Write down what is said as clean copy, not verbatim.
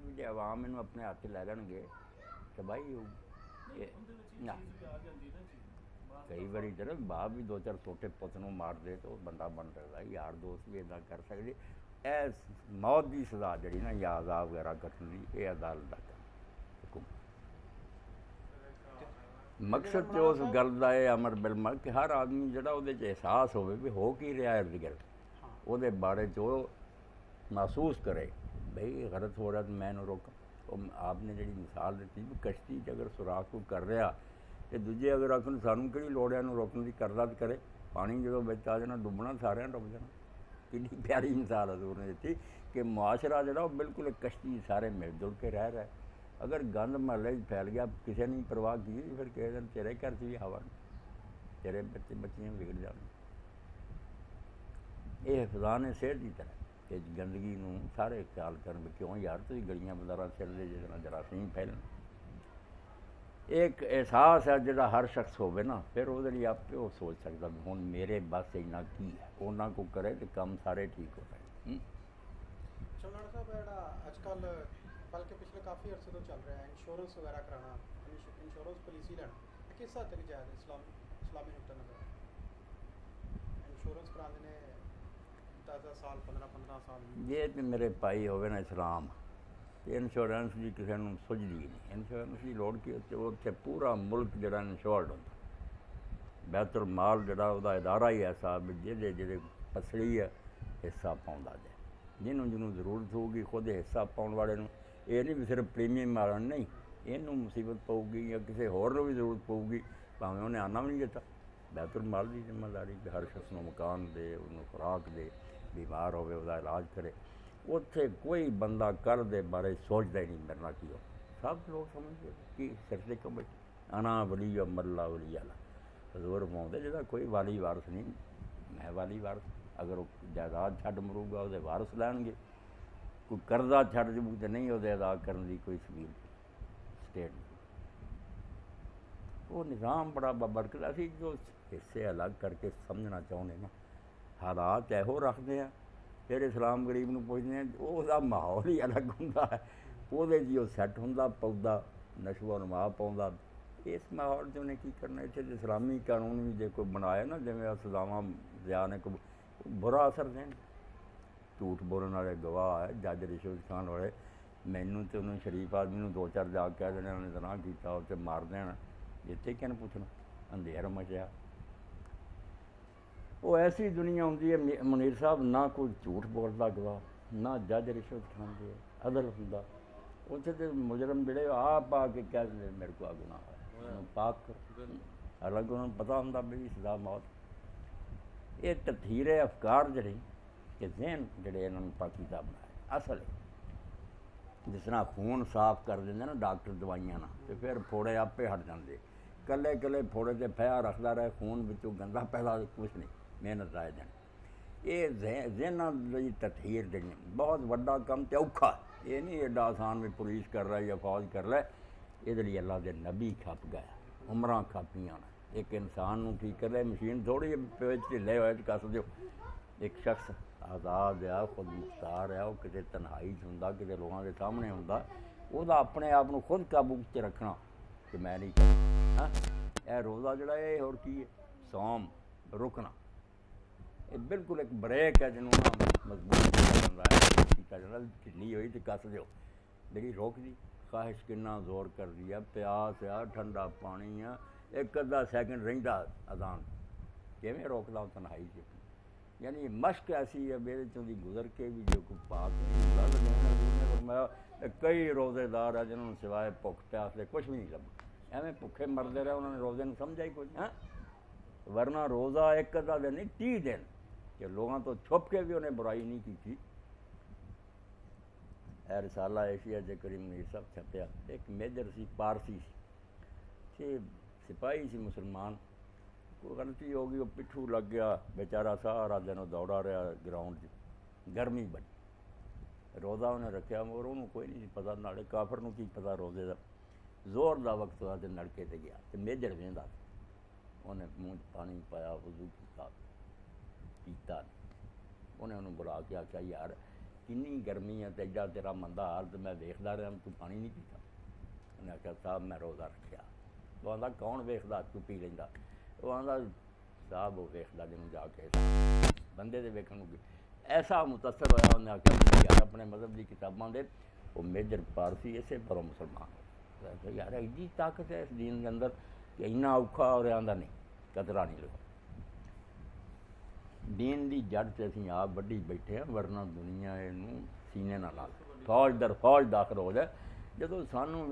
भी जो आवाम इनू अपने हथ लै लैणगे तबाही हो ना। कई बारी चलो बाप भी 2-4 छोटे पुत नूं मार दे तो बंदा बन सकता, यार दोस्त भी इदा कर सकते। यह मौत की सज़ा जी ना या अजाब वगैरह कटन की यह अदालत का काम। मकसद तो उस गल का यह अमर बिलमल कि हर आदमी जोड़ा वो एहसास हो भी हो की रहा इर्द गिर्द वो बारे जो महसूस करे बई गलत हो रहा तो मैं इन्हूं रोकां। आपने जी मिसाल दी भी कश्ती अगर सुराख कोई कर रहा तो दूजे अगर आखन सानूं किहड़ी लोड़ है इन्हूं रोकने की, करदा तो करे। पानी जो बिच आ जाना डुबना सारे डुब जाना। कितनी प्यारी मिसाल हजूर ने दी कि मुआशरा जो बिल्कुल एक कश्ती सारे मिल जुल के रह रहा है। अगर गंद महल्ले फैल गया किसी ने परवाह की फिर किसी दिन तेरे घर से भी हवा तेरे बच्चे बच्चियां बिगड़ जाने। ये हिफाजत सेहत की तरह कि गंदगी नूं सारे ख्याल कर क्यों यार तुम गलियां बाजारां छिड़दे जिस तरह जरासीम फैलन। एक एहसास है जो हर शख्स होवे ना फिर वो आपे वो सोच सकता भी हुण मेरे बस इन्ना की है उन्होंने को करे तो काम सारे ठीक हो जाए। चमन साहब जोड़ा अजकल बल्कि पिछले काफ़ी अरसे तो चल रहा है इंश्योरेंस वगैरह कराना, इंश्योरेंस पॉलिसी लेना किस हद तक जायज़ इस्लामी नुक्ता नज़र इंश्योरेंस कराने ने 10 साल 15 साल ये तो मेरे भाई होवे ना इस्लाम तो इंश्योरेंस की किसी को सुझदी नहीं। इंश्योरेंस की लड़ की उत्थे पूरा मुल्क जोड़ा इंश्योर्ड होंदा। बैतुल माल जोड़ा वह इदारा ही ऐसा भी जिहदे जिहदे पसली है हिस्सा पाउंदा जाए जिन्हों जिन्हों जरूरत होगी खुद हिस्सा पाउण वाले नूं। ये नहीं भी सिर्फ प्रीमियम मारन नहीं इनू मुसीबत पऊगी या किसी होर नूं भी जरूरत पऊगी भावें उन्हें आना भी नहीं दिता। बैतुल माल की जिम्मेदारी भी हर शख्स को मकान दे उन्होंने खुराक दे बीमार होवे उसका इलाज करे। उत्थे कोई बंदा कल दे बारे सोचता ही नहीं मरना की हो। सब लोग समझते कि सिर से क्यों बैठे अना वली मरला वली आला हजूर पाते जिहदा कोई वाली वारस नहीं मैं वाली वारस। अगर वो जायदाद छड्ड मरूगा वो वारस लैणगे कोई करजा छड्ड जू तो नहीं वो अदा करने की कोई सबील स्टेट वो निज़ाम बड़ा बरकत। असी जो हिस्से अलग करके समझना चाहते ना हालात एहो रखते हैं फिर इस्लाम गरीब नूं पुछदे हैं उसका माहौल ही अलग होंदा है वो सैट होंदा पौधा नशो नमा पाउंदा। इस माहौल च उन्हें की करना इत्थे इस्लामी कानून भी जो कोई बनाए ना जिवें सजावां ज़िया ने कोई बुरा असर देन। झूठ बोलने वाले गवाह है जज रिश्वत खान वाले मैनू तो उन्होंने शरीफ आदमी नूं 2-4 जाग कह देने उन्हें तनाह किया उत्ते मार देना इत्थे क्या पुछना अंधेर मचिया। वो ऐसी दुनिया होंदी है मुनीर साहब ना कोई झूठ बोलता गवाह ना जज रिश्वत खाते अदल होंदा उत्थे तो मुजरम जिहड़े आप आके कह देंगे मेरे को आ गुनाह है पाक करो। हालांकि उन्होंने पता होंदा भी सदा मौत। ये तथहीर अफकार जड़े कि जहन जड़े इन्होंने पाकिज़ा बनाए असल जिस तरह खून साफ कर देंगे ना डॉक्टर दवाइयां ना तो फिर फोड़े आपे हट जाते। कले कले फोड़े से फया रखता रहे खून बिचों गंदा पैदा कुछ नहीं मेहनत आए दिन। ये जहना की तथहीर देनी बहुत वड्डा काम तो औखा ये नहीं एडा आसान भी पुलिस कर रहा या फौज कर लै। ये अल्लाह के नबी खप गया उमरां खापियां एक इंसान नूं ठीक कर ले मशीन थोड़ी ढिले होए कस दो। एक शख्स आज़ाद आ खुद मुख्तार है वो किसी तन्हाई च हुंदा किसी लोगों के सामने हुंदा वह अपने आप को खुद काबू च रखना कि मैं नहीं करना। हाँ यह रोज़ा जोड़ा ये होर की है सौम रुकना ये बिल्कुल एक ब्रेक है जिन्होंने ना मजबूत किया जाता ढिली हुई तो कस दो जी रोक दी ख्वाहिश किन्ना जोर कर दिया प्यास आ ठंडा पानी आ एक अद्धा सैकेंड रहिंदा अजान किवें रोकदा तन्हाई च। यानी मश्क ऐसी है मेरे चों दी गुजर के भी जो कोई पाक फरमाया कई रोज़ेदार है जिन्होंने सिवाय भुख प्यास के कुछ भी नहीं लगा एवें भुखे मरते रहे उन्होंने रोज़े में समझा ही कुछ। हाँ वरना रोज़ा एक अद्धा दिन नहीं 30 दिन कि लोगों तो छुप के भी उन्हें बुराई नहीं की थी। रिसाला एशिया जे करीम मुनीर साहब छपया एक मेजर सी पारसी सी सिपाही सी मुसलमान कोई गलती हो गई वो पिट्ठू लग गया बेचारा सारा दिन दौड़ा रहा ग्राउंड गर्मी बड़ी रोज़ा उन्हें रखा मगर उन्होंने कोई नहीं पता नाले काफर नूं की पता रोज़े का जोर का वक्त हुआ तो नड़के ते गया तो मेजर वेंदा उन्हें मूँह पानी पाया वजू किया पीता उन्हें उन्होंने बुला के आख्या यार ਇੰਨੀ ਗਰਮੀ ਹੈ ਤੇ ਐਡਾ ਤੇਰਾ ਮੰਦਾ ਹਾਲ, ਤੇ ਮੈਂ ਵੇਖਦਾ ਰਿਹਾ ਤੂੰ ਪਾਣੀ ਨਹੀਂ ਪੀਤਾ। ਉਹਨੇ ਆਖਿਆ ਸਾਹਿਬ ਮੈਂ ਰੋਜ਼ਾ ਰੱਖਿਆ। ਉਹ ਆਂਦਾ ਕੌਣ ਵੇਖਦਾ ਤੂੰ ਪੀ ਲੈਂਦਾ? ਉਹ ਆਂਦਾ ਸਾਹਿਬ ਉਹ ਵੇਖਦਾ ਜਿਹਨੂੰ ਜਾ ਕੇ ਬੰਦੇ ਦੇ ਵੇਖਣ ਨੂੰ ਐਸਾ ਮੁਤਸਰ ਹੋਇਆ। ਉਹਨੇ ਆਖਿਆ ਯਾਰ ਆਪਣੇ ਮਜ਼ਹਬ ਦੀ ਕਿਤਾਬਾਂ ਦੇ ਉਹ ਮੇਜਰ ਪਾਰਸੀ ਇਸੇ ਪਰੋਂ ਮੁਸਲਮਾਨ ਹੋ। ਯਾਰ ਐਡੀ ਤਾਕਤ ਹੈ ਇਸ ਦੀਨ ਦੇ ਅੰਦਰ ਕਿ ਇੰਨਾ ਔਖਾ ਹੋ ਰਿਹਾ। ਆਂਦਾ ਨਹੀਂ ਕਤਰਾ ਨਹੀਂ ਲੋ ਦੀਨ ਦੀ ਜੜ 'ਤੇ ਅਸੀਂ ਆਪ ਵੱਢੀ ਬੈਠੇ ਹਾਂ, ਵਰਨਾ ਦੁਨੀਆ ਇਹਨੂੰ ਸੀਨੇ ਨਾਲ ਲਾ ਫੌਜ ਦਰ ਫੌਜ ਦਾਖਲ ਹੋ ਜਾਏ। ਜਦੋਂ ਸਾਨੂੰ